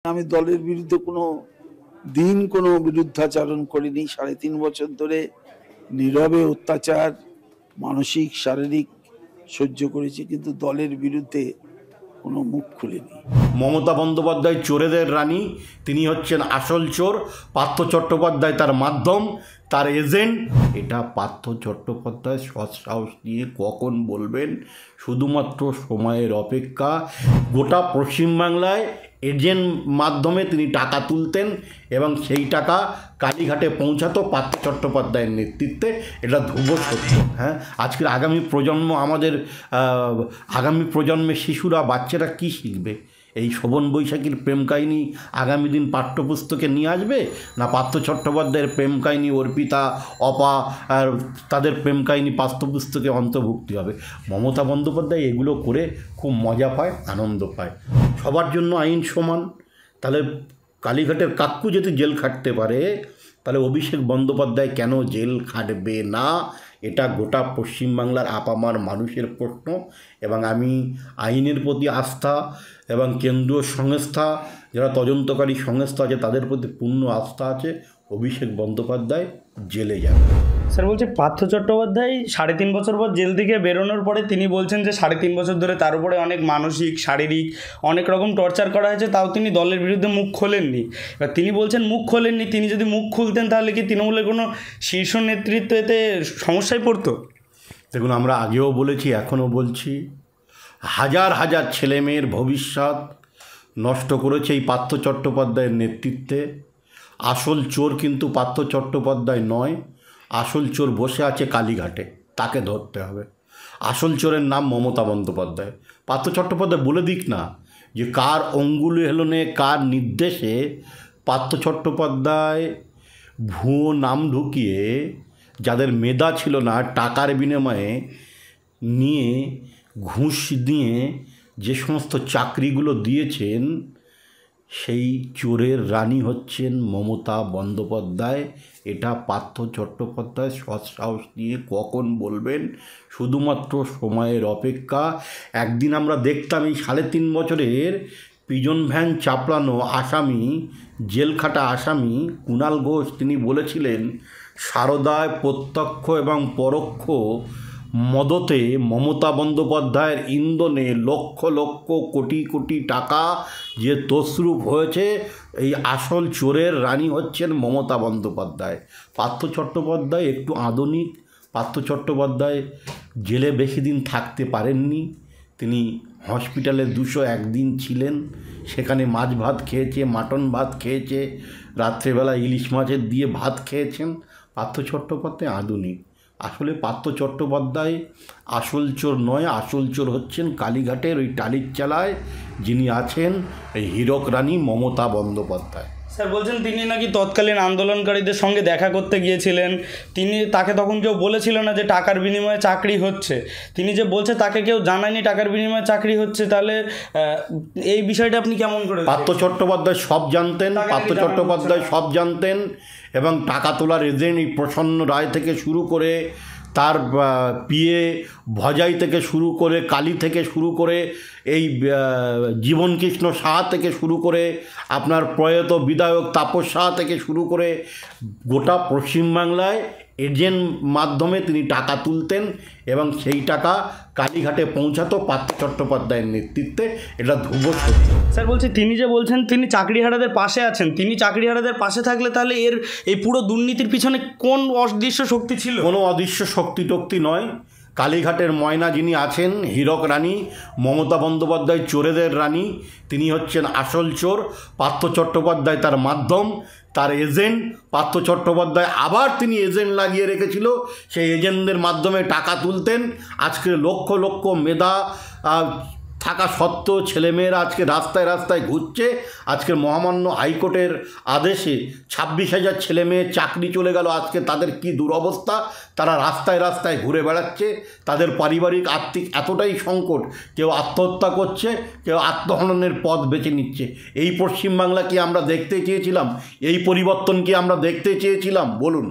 আমি দলের বিরুদ্ধে কোনো দিন কোনো বিরুদ্ধাচরণ করিনি। ৩.৫ বছর ধরে নীরবে অত্যাচার মানসিক শারীরিক সহ্য করেছি, কিন্তু দলের বিরুদ্ধে কোনো মুখ খুলিনি। মমতা বন্দ্যোপাধ্যায় চোরেদের রানী, তিনি হচ্ছেন আসল চোর। পার্থ চট্টোপাধ্যায় তার মাধ্যম, তার এজেন্ট। এটা পার্থ চট্টোপাধ্যায় সৎসাহস নিয়ে কখন বলবেন, শুধুমাত্র সময়ের অপেক্ষা। গোটা পশ্চিমবাংলায় এজেন্ট মাধ্যমে তিনি টাকা তুলতেন এবং সেই টাকা কালীঘাটে পৌঁছাতো পার্থ চট্টোপাধ্যায়ের নেতৃত্বে। এটা ধ্রুব সত্য। হ্যাঁ, আজকের আগামী প্রজন্ম, আমাদের আগামী প্রজন্মের শিশুরা, বাচ্চারা কি শিখবে? এই শোভন বৈশাখীর প্রেম কাহিনী আগামী দিন পাঠ্যপুস্তকে নিয়ে আসবে, না পার্থ চট্টোপাধ্যায়ের প্রেম কাহিনী, অর্পিতা, অপা আর তাদের প্রেম কাহিনী পাঠ্যপুস্তকে অন্তর্ভুক্তি হবে? মমতা বন্দ্যোপাধ্যায় এগুলো করে খুব মজা পায়, আনন্দ পায়। সবার জন্য আইন সমান। তাহলে কালীঘাটের কাক্কু যদি জেল খাটতে পারে, তাহলে অভিষেক বন্দ্যোপাধ্যায় কেন জেল খাটবে না? এটা গোটা পশ্চিমবাংলার আপামার মানুষের প্রশ্ন। এবং আমি আইনের প্রতি আস্থা এবং কেন্দ্রীয় সংস্থা, যারা তদন্তকারী সংস্থা আছে, তাদের প্রতি পূর্ণ আস্থা আছে। অভিষেক বন্দ্যোপাধ্যায় জেলে যাবে। স্যার বলছে পার্থ চট্টোপাধ্যায় 3.5 বছর পর জেল থেকে বেরোনোর পরে তিনি বলছেন যে 3.5 বছর ধরে তার উপরে অনেক মানসিক শারীরিক অনেক রকম টর্চার করা হয়েছে, তাও তিনি দলের বিরুদ্ধে মুখ খোলেননি। এবার তিনি বলছেন মুখ খোলেননি, তিনি যদি মুখ খুলতেন তাহলে কি তৃণমূলের কোনো শীর্ষ নেতৃত্ব এতে সমস্যায় পড়তো? দেখুন, আমরা আগেও বলেছি, এখনও বলছি, হাজার হাজার ছেলেমেয়ের ভবিষ্যৎ নষ্ট করেছে এই পার্থ চট্টোপাধ্যায়ের নেতৃত্বে। আসল চোর কিন্তু পার্থ চট্টোপাধ্যায় নয়। আসল চোর বসে আছে কালীঘাটে, তাকে ধরতে হবে। আসল চোরের নাম মমতা বন্দ্যোপাধ্যায়। পার্থ চট্টোপাধ্যায় বলে দিক না যে কার অঙ্গুলি হেলনে, কার নির্দেশে পার্থ চট্টোপাধ্যায় ভুয়ো নাম ঢুকিয়ে, যাদের মেধা ছিল না, টাকার বিনিময়ে নিয়ে, ঘুষ দিয়ে যে সমস্ত চাকরিগুলো দিয়েছেন, সেই চোরের রানী হচ্ছেন মমতা বন্দ্যোপাধ্যায়। এটা পার্থ চট্টোপাধ্যায় সৎসাহস নিয়ে কখন বলবেন, শুধুমাত্র সময়ের অপেক্ষা। একদিন আমরা দেখতাম এই 3.5 বছরের পিজন ভ্যান চাপড়ানো আসামি, জেলখাটা আসামি কুণাল ঘোষ, তিনি বলেছিলেন সারদায় প্রত্যক্ষ এবং পরোক্ষ মদতে মমতা বন্দ্যোপাধ্যায়ের ইন্ধনে লক্ষ লক্ষ কোটি কোটি টাকা যে তছরূপ হয়েছে, এই আসল চোরের রানী হচ্ছেন মমতা বন্দ্যোপাধ্যায়। পার্থ চট্টোপাধ্যায় একটু আধুনিক। পার্থ চট্টোপাধ্যায় জেলে বেশি দিন থাকতে পারেননি। তিনি হসপিটালে 201 দিন ছিলেন। সেখানে মাছ ভাত খেয়েছে, মাটন ভাত খেয়েছে, রাত্রেবেলা ইলিশ মাছের দিয়ে ভাত খেয়েছেন। পার্থ চট্টোপাধ্যায় আধুনিক। আসলে পার্থ চট্টোপাধ্যায় আসল চোর নয়। আসল চোর হচ্ছেন কালীঘাটের ওই টালির চালায় যিনি আছেন, এই হীরক রানী মমতা বন্দ্যোপাধ্যায়। স্যার বলছেন তিনি নাকি তৎকালীন আন্দোলনকারীদের সঙ্গে দেখা করতে গিয়েছিলেন, তাকে তখন কেউ বলেছিল না যে টাকার বিনিময়ে চাকরি হচ্ছে। তিনি যে বলছে তাকে কেউ জানায়নি টাকার বিনিময়ে চাকরি হচ্ছে, তাহলে এই বিষয়টা আপনি কেমন করে? পার্থ চট্টোপাধ্যায় সব জানতেন। পার্থ চট্টোপাধ্যায় সব জানতেন এবং টাকা তোলার এজেন্ট এই প্রসন্ন রায় থেকে শুরু করে, তার পিএ ভজাই থেকে শুরু করে, কালী থেকে শুরু করে, এই জীবনকৃষ্ণ সাহা থেকে শুরু করে, আপনার প্রয়াত বিধায়ক তাপস সাহা থেকে শুরু করে, গোটা পশ্চিমবাংলায় এজেন্ট মাধ্যমে তিনি টাকা তুলতেন এবং সেই টাকা কালীঘাটে পৌঁছাতো পার্থ চট্টোপাধ্যায়ের নেতৃত্বে। এটা ধ্রুব সত্য। স্যার বলছি, তিনি যে বলছেন তিনি চাকরিহারাদের পাশে আছেন, তিনি চাকরিহারাদের পাশে থাকলে তাহলে এই পুরো দুর্নীতির পিছনে কোন অদৃশ্য শক্তি ছিল? কোনো অদৃশ্য শক্তি টক্তি নয়। কালীঘাটের ময়না যিনি আছেন, হীরক রানী মমতা বন্দ্যোপাধ্যায় চোরেদের রানী, তিনি হচ্ছেন আসল চোর। পার্থ চট্টোপাধ্যায় তার মাধ্যম, তার এজেন্ট। পার্থ চট্টোপাধ্যায় আবার তিনি এজেন্ট লাগিয়ে রেখেছিল, সেই এজেন্টদের মাধ্যমে টাকা তুলতেন। আজকে লক্ষ লক্ষ মেধা থাকা সত্ত্বেও ছেলেমেয়েরা আজকে রাস্তায় রাস্তায় ঘুরছে। আজকের মহামান্য হাইকোর্টের আদেশে 26,000 ছেলেমেয়ের চাকরি চলে গেল। আজকে তাদের কি দুরবস্থা, তারা রাস্তায় রাস্তায় ঘুরে বেড়াচ্ছে। তাদের পারিবারিক আর্থিক এতটাই সংকট, কেউ আত্মহত্যা করছে, কেউ আত্মহননের পথ বেছে নিচ্ছে। এই পশ্চিমবাংলা কি আমরা দেখতে চেয়েছিলাম? এই পরিবর্তন কি আমরা দেখতে চেয়েছিলাম? বলুন।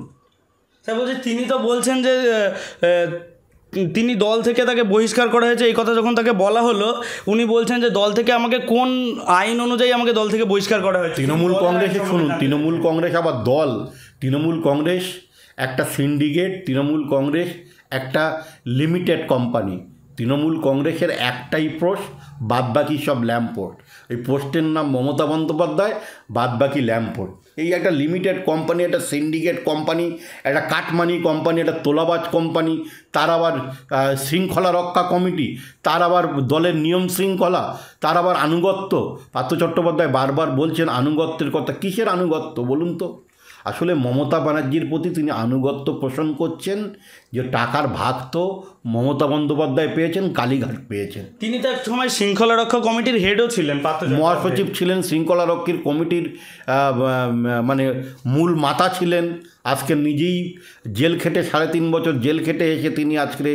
স্যার বলছি, তিনি তো বলছেন যে তিনি দল থেকে তাকে বহিষ্কার করা হয়েছে, এই কথা যখন তাকে বলা হলো উনি বলছেন যে দল থেকে আমাকে কোন আইন অনুযায়ী আমাকে দল থেকে বহিষ্কার করা হয়েছে। তৃণমূল কংগ্রেসে শুনুন, তৃণমূল কংগ্রেস আবার দল, তৃণমূল কংগ্রেস একটা সিন্ডিকেট, তৃণমূল কংগ্রেস একটা লিমিটেড কোম্পানি। তৃণমূল কংগ্রেসের একটাই পোস্ট, বাদবাকি সব ল্যাম্পোর্ট। এই পোস্টের নাম মমতা বন্দ্যোপাধ্যায়, বাদবাকি ল্যাম্পোর্ট। এই একটা লিমিটেড কোম্পানি, একটা সিন্ডিকেট কোম্পানি, একটা কাটমানি কোম্পানি, একটা তোলাবাজ কোম্পানি, তার আবার শৃঙ্খলা রক্ষা কমিটি, তার আবার দলের নিয়ম শৃঙ্খলা, তার আবার আনুগত্য। পার্থ চট্টোপাধ্যায় বারবার বলছেন আনুগত্যের কথা। কিসের আনুগত্য বলুন তো? আসলে মমতা ব্যানার্জির প্রতি তিনি আনুগত্য পোষণ করছেন, যে টাকার ভাগ তো মমতা বন্দ্যোপাধ্যায় পেয়েছেন, কালীঘাট পেয়েছেন। তিনি তো এক সময় শৃঙ্খলা রক্ষা কমিটির হেডও ছিলেন, মহাসচিব ছিলেন, শৃঙ্খলা রক্ষীর কমিটির মানে মূল মাথা ছিলেন। আজকে নিজেই জেল খেটে 3.5 বছর জেল খেটে এসে তিনি আজকে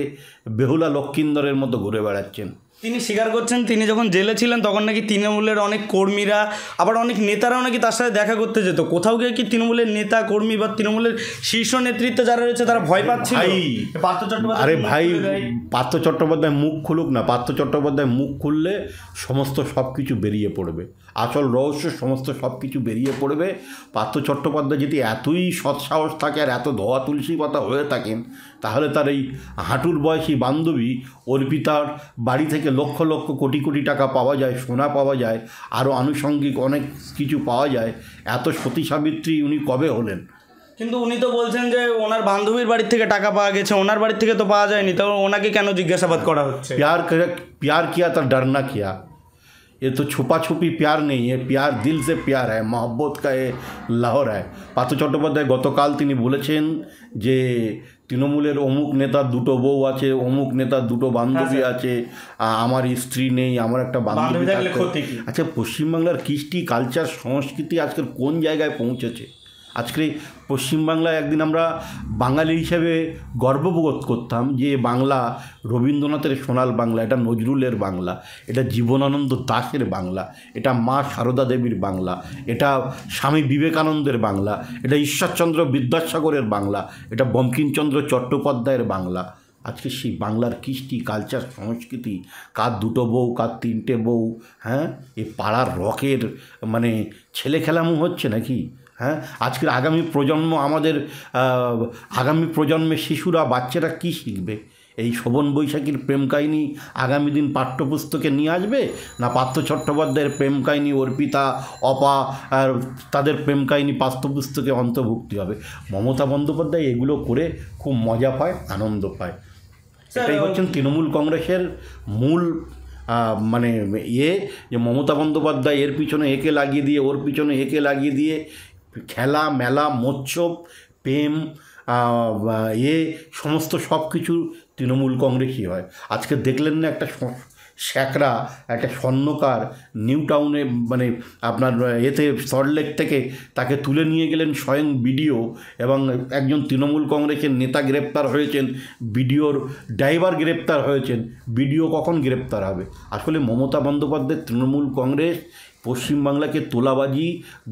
বেহুলা লক্ষিন্দরের মতো ঘুরে বেড়াচ্ছেন। তিনি স্বীকার করছেন তিনি যখন জেলে ছিলেন তখন নাকি তৃণমূলের অনেক কর্মীরা, আবার অনেক নেতারাও নাকি তার সাথে দেখা করতে যেত। কোথাও গিয়ে কি তৃণমূলের নেতা কর্মী বা তৃণমূলের শীর্ষ নেতৃত্বে যারা রয়েছে তারা ভয় পাচ্ছিল? পার্থ চট্টোপাধ্যায়, আরে ভাই, পার্থ চট্টোপাধ্যায় মুখ খুলুক না। পার্থ চট্টোপাধ্যায় মুখ খুললে সমস্ত সব কিছু বেরিয়ে পড়বে, আসল রহস্য সমস্ত সব কিছু বেরিয়ে পড়বে। পার্থ চট্টোপাধ্যায় যদি এতই সৎসাহস থাকে আর এত ধোয়া তুলসী পাতা হয়ে থাকেন, তাহলে তার এই হাঁটুর বয়সী বান্ধবী অর্পিতার বাড়ি থেকে লক্ষ লক্ষ কোটি কোটি টাকা পাওয়া যায়, সোনা পাওয়া যায়, আরও আনুষঙ্গিক অনেক কিছু পাওয়া যায়। এত সতী সাবিত্রী উনি কবে হলেন? কিন্তু উনি তো বলছেন যে ওনার বান্ধবীর বাড়ির থেকে টাকা পাওয়া গেছে, ওনার বাড়ির থেকে তো পাওয়া যায়নি, তো ওনাকে কেন জিজ্ঞাসাবাদ করা হচ্ছে? प्यार किया तो डरना किया। ये तो छुपा छुपी प्यार नहीं है, प्यार दिल से प्यार है, मोहब्बत का ये लहर है। পার্থ চট্টোপাধ্যায় গতকাল তিনি বলেছেন যে তৃণমূলের অমুক নেতার 2টো বউ আছে, অমুক নেতার 2টো বান্ধবী আছে, আমার স্ত্রী নেই, আমার একটা বান্ধবী থাকতে। আচ্ছা, পশ্চিমবাংলার কৃষ্টি কালচার সংস্কৃতি আজকের কোন জায়গায় পৌঁছেছে? আজকে পশ্চিমবাংলায় একদিন আমরা বাঙালি হিসেবে গর্ববোধ করতাম যে বাংলা রবীন্দ্রনাথের সোনাল বাংলা, এটা নজরুলের বাংলা, এটা জীবনানন্দ দাশের বাংলা, এটা মা সারদা দেবীর বাংলা, এটা স্বামী বিবেকানন্দের বাংলা, এটা ঈশ্বরচন্দ্র বিদ্যাসাগরের বাংলা, এটা বঙ্কিমচন্দ্র চট্টোপাধ্যায়ের বাংলা। আজকে সেই বাংলার কৃষ্টি কালচার সংস্কৃতি, কার 2টো বউ, কার 3টে বউ, হ্যাঁ, এই পাড়ার রকের মানে ছেলে খেলামো হচ্ছে নাকি? হ্যাঁ, আজকের আগামী প্রজন্ম, আমাদের আগামী প্রজন্মের শিশুরা, বাচ্চারা কি শিখবে? এই শোভন বৈশাখীর প্রেম কাহিনী আগামী দিন পাঠ্যপুস্তকে নিয়ে আসবে, না পার্থ চট্টোপাধ্যায়ের প্রেম কাহিনী, অর্পিতা, অপা আর তাদের প্রেম কাহিনী পাঠ্যপুস্তকে অন্তর্ভুক্তি হবে? মমতা বন্দ্যোপাধ্যায় এগুলো করে খুব মজা পায়, আনন্দ পায়। এটাই হচ্ছেন তৃণমূল কংগ্রেসের মূল মানে যে মমতা বন্দ্যোপাধ্যায় এর পিছনে একে লাগিয়ে দিয়ে, ওর পিছনে একে লাগিয়ে দিয়ে খেলা মেলা মোৎসব প্রেম সমস্ত সব কিছু তৃণমূল কংগ্রেসই হয়। আজকে দেখলেন না একটা স্যাকরা, একটা স্বর্ণকার নিউ টাউনে মানে আপনার এতে সল্টলেক থেকে তাকে তুলে নিয়ে গেলেন স্বয়ং বিডিও, এবং একজন তৃণমূল কংগ্রেসের নেতা গ্রেপ্তার হয়েছেন, বিডিওর ড্রাইভার গ্রেপ্তার হয়েছেন। বিডিও কখন গ্রেপ্তার হবে? আসলে মমতা বন্দ্যোপাধ্যায় তৃণমূল কংগ্রেস পশ্চিমবাংলাকে তোলাবাজি,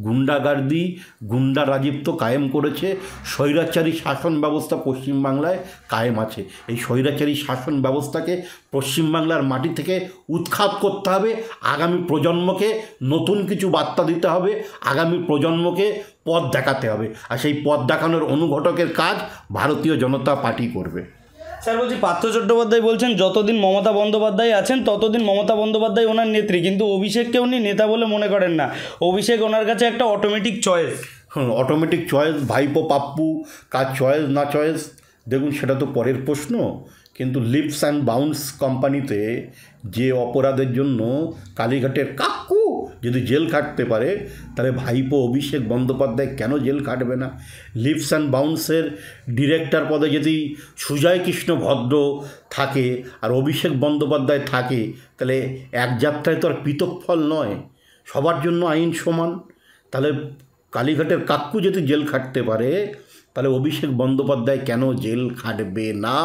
গুন্ডাগার্দি, গুন্ডা রাজত্ব কায়েম করেছে। স্বৈরাচারী শাসন ব্যবস্থা পশ্চিমবাংলায় কায়েম আছে। এই স্বৈরাচারী শাসন ব্যবস্থাকে পশ্চিমবাংলার মাটি থেকে উৎখাত করতে হবে। আগামী প্রজন্মকে নতুন কিছু বার্তা দিতে হবে, আগামী প্রজন্মকে পথ দেখাতে হবে, আর সেই পথ দেখানোর অনুঘটকের কাজ ভারতীয় জনতা পার্টি করবে। স্যার বলছি, পার্থ চট্টোপাধ্যায় বলছেন যতদিন মমতা বন্দ্যোপাধ্যায় আছেন ততদিন মমতা বন্দ্যোপাধ্যায় ওনার নেত্রী, কিন্তু অভিষেককে উনি নেতা বলে মনে করেন না। অভিষেক ওনার কাছে একটা অটোমেটিক চয়েস। অটোমেটিক চয়েস, ভাইপো পাপ্পু, কার চয়েস না চয়েস দেখুন সেটা তো পরের প্রশ্ন। কিন্তু লিপস অ্যান্ড বাউন্স কোম্পানিতে যে অপরাধের জন্য কালীঘাটের কাকু যদি জেল খাটতে পারে, তাহলে ভাইপো অভিষেক বন্দ্যোপাধ্যায় কেন জেল খাটবে না? লিপস অ্যান্ড বাউন্সের ডিরেক্টর পদে যদি সুজয় কৃষ্ণ ভদ্র থাকে আর অভিষেক বন্দ্যোপাধ্যায় থাকে, তাহলে এক যাত্রায় তো আর পৃথক ফল নয়, সবার জন্য আইন সমান। তাহলে কালীঘাটের কাকু যদি জেল খাটতে পারে, তাহলে অভিষেক বন্দ্যোপাধ্যায় কেন জেল খাটবে না?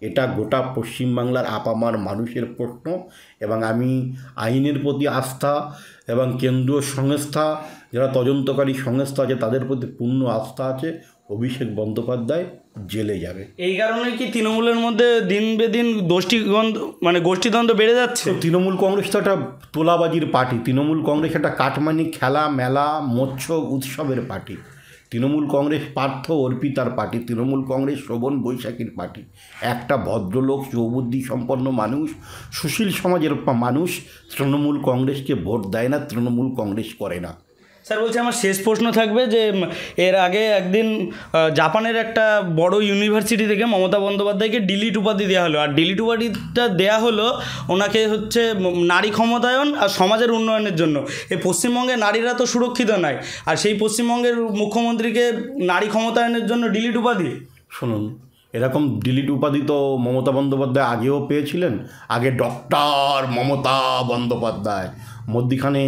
এটা গোটা পশ্চিমবাংলার আপামার মানুষের প্রশ্ন। এবং আমি আইনের প্রতি আস্থা এবং কেন্দ্রীয় সংস্থা যারা তদন্তকারী সংস্থা আছে তাদের প্রতি পূর্ণ আস্থা আছে। অভিষেক বন্দ্যোপাধ্যায় জেলে যাবে। এই কারণে কি তৃণমূলের মধ্যে দিন বেদিন গোষ্ঠীদ্বন্দ্ব বেড়ে যাচ্ছে? তৃণমূল কংগ্রেস তো একটা তোলাবাজির পার্টি। তৃণমূল কংগ্রেস একটা কাটমানি খেলা, মেলা, মৎস্য উৎসবের পার্টি। তৃণমূল কংগ্রেস পার্থ অর্পিতার পার্টি। তৃণমূল কংগ্রেস শোভন বৈশাখীর পার্টি। একটা ভদ্রলোক, সৌবুদ্ধি সম্পন্ন মানুষ, সুশীল সমাজের মানুষ তৃণমূল কংগ্রেসকে ভোট দেয় না, তৃণমূল কংগ্রেস করে না। স্যার বলছি, আমার শেষ প্রশ্ন থাকবে যে এর আগে একদিন জাপানের একটা বড় ইউনিভার্সিটি থেকে মমতা বন্দ্যোপাধ্যায়কে ডিলিট উপাধি দেওয়া হলো। আর ডিলিট উপাধিটা দেওয়া হলো ওনাকে হচ্ছে নারী ক্ষমতায়ন আর সমাজের উন্নয়নের জন্য। এই পশ্চিমবঙ্গে নারীরা তো সুরক্ষিত নয়, আর সেই পশ্চিমবঙ্গের মুখ্যমন্ত্রীকে নারী ক্ষমতায়নের জন্য ডিলিট উপাধি। শুনুন, এরকম ডিলিট উপাধি তো মমতা বন্দ্যোপাধ্যায় আগেও পেয়েছিলেন। আগে ডক্টর মমতা বন্দ্যোপাধ্যায়, মধ্যিখানে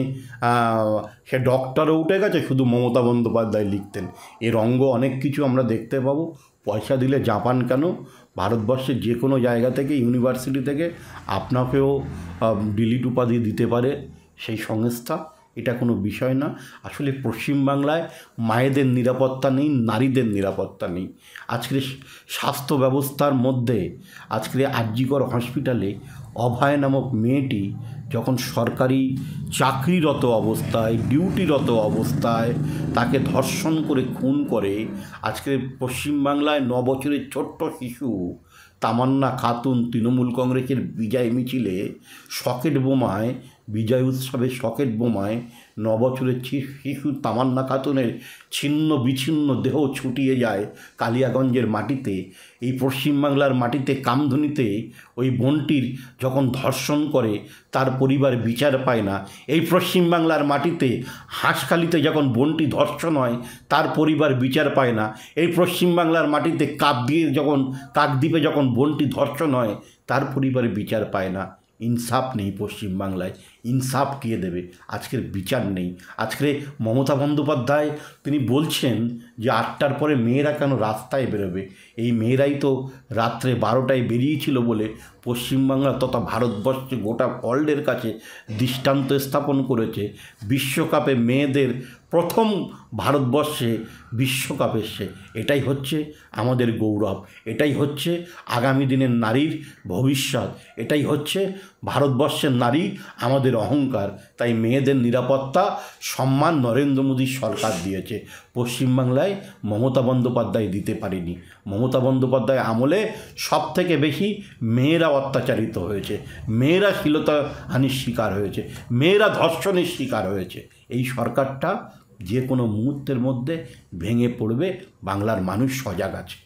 সে ডক্টরও উঠে গেছে, শুধু মমতা বন্দ্যোপাধ্যায় লিখতেন। এর অঙ্গ অনেক কিছু আমরা দেখতে পাবো। পয়সা দিলে জাপান কেন, ভারতবর্ষের যে কোনো জায়গা থেকে, ইউনিভার্সিটি থেকে আপনাকেও ডিলিট উপাধি দিতে পারে সেই সংস্থা। এটা কোনো বিষয় না। আসলে পশ্চিমবাংলায় মায়েদের নিরাপত্তা নেই, নারীদের নিরাপত্তা নেই। আজকের স্বাস্থ্য ব্যবস্থার মধ্যে আজকের আরজিকর হসপিটালে অভয় নামক মেয়েটি যখন সরকারি চাকরিরত অবস্থায়, ডিউটিরত অবস্থায় তাকে ধর্ষণ করে খুন করে, আজকের পশ্চিমবাংলায় 9 বছরের ছোট্ট শিশু তামান্না খাতুন তৃণমূল কংগ্রেসের বিজয় মিছিলে সকেট বোমায়, বিজয় উৎসবে সকেট বোমায় 9 বছরের শিশু তামান্না খাতুনের ছিন্ন বিচ্ছিন্ন দেহ ছুটিয়ে যায় কালিয়াগঞ্জের মাটিতে। এই পশ্চিমবাংলার মাটিতে কামধুনিতে ওই বোনটির যখন ধর্ষণ করে তার পরিবার বিচার পায় না। এই পশ্চিমবাংলার মাটিতে হাঁসখালিতে যখন বোনটি ধর্ষণ হয় তার পরিবার বিচার পায় না। এই পশ্চিমবাংলার মাটিতে কাকদ্বীপে যখন বোনটি ধর্ষণ হয় তার পরিবার বিচার পায় না। ইনসাফ নেই পশ্চিমবাংলায়। ইনসাফ কে দেবে? আজকের বিচার নেই। আজকে মমতা বন্দ্যোপাধ্যায় তিনি বলছেন যে 8টার পরে মেয়েরা কেন রাস্তায় বেরোবে। এই মেয়েরাই তো রাত্রে 12টায় বেরিয়েছিল বলে পশ্চিমবাংলা তথা ভারতবর্ষে গোটা ওয়ার্ল্ডের কাছে দৃষ্টান্ত স্থাপন করেছে। বিশ্বকাপে মেয়েদের প্রথম ভারতবর্ষে বিশ্বকাপ এসছে। এটাই হচ্ছে আমাদের গৌরব, এটাই হচ্ছে আগামী দিনের নারীর ভবিষ্যৎ, এটাই হচ্ছে ভারতবর্ষের নারী আমাদের অহংকার। তাই মেয়েদের নিরাপত্তা, সম্মান নরেন্দ্র মোদী সরকার দিয়েছে, পশ্চিমবাংলায় মমতা বন্দ্যোপাধ্যায় দিতে পারেনি। মমতা বন্দ্যোপাধ্যায় আমলে সবথেকে বেশি মেয়েরা অত্যাচারিত হয়েছে, মেয়েরা শ্লীলতাহানির শিকার হয়েছে, মেয়েরা ধর্ষণের শিকার হয়েছে। এই সরকারটা যে কোনো মুহূর্তের মধ্যে ভেঙে পড়বে। বাংলার মানুষ সজাগ আছে।